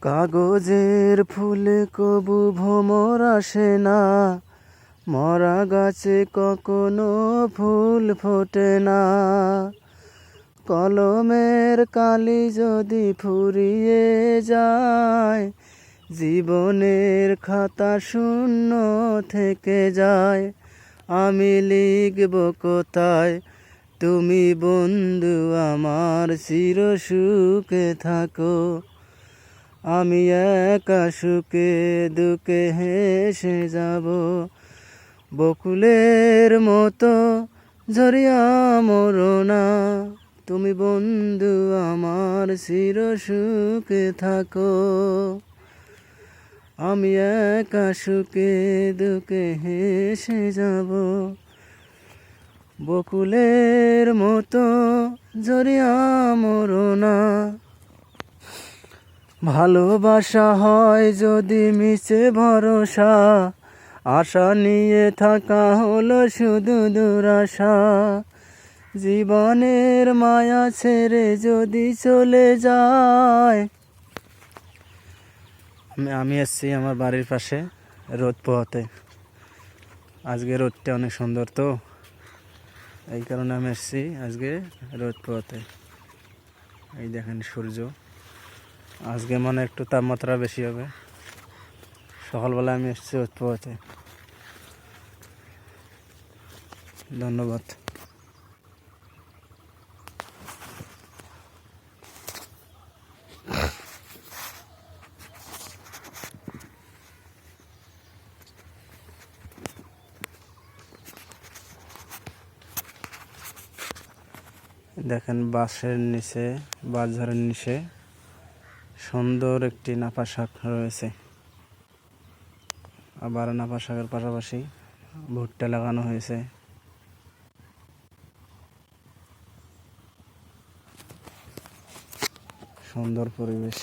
কাগজের ফুলে কবু ভ্রমর আসে না, মরা গাছে কখনো ফুল ফোটে না। কলমের কালি যদি ফুরিয়ে যায়, জীবনের খাতা শূন্য থেকে যায়। আমি লিখব কোথায়, তুমি বন্ধু আমার চির সুখে থাকো। আমি একা সুখে দুঃখে হেসে যাব, বকুলের মতো ঝরিয়া মরো না। তুমি বন্ধু আমার চির সুখে থাকো। আমি একা সুখে দুঃখে হেসে যাব, বকুলের মতো ঝরিয়া মরো না। ভালোবাসা হয় যদি মিছে ভরসা, আশা নিয়ে থাকা হলো শুধু দুরাশা। জীবনের মায়া ছেড়ে যদি চলে যায়। আমি এসেছি আমার বাড়ির পাশে রোদ পোহাতে। আজকে রোদটা অনেক সুন্দর, তো এই কারণে আমি এসেছি আজকে রোদ পোহাতে। এই দেখেন সূর্য, আজকে মানে একটু তাপমাত্রা বেশি হবে। সকালবেলা আমি এসেছি রোদ পোহাতে। ধন্যবাদ। দেখেন বাঁশের নিচে, বাঁশঝাড়ের নিচে সুন্দর একটি নাপা শাক রয়েছে। আবার নাপা শাকের পাশাপাশি ভুট্টা লাগানো হয়েছে। সুন্দর পরিবেশ।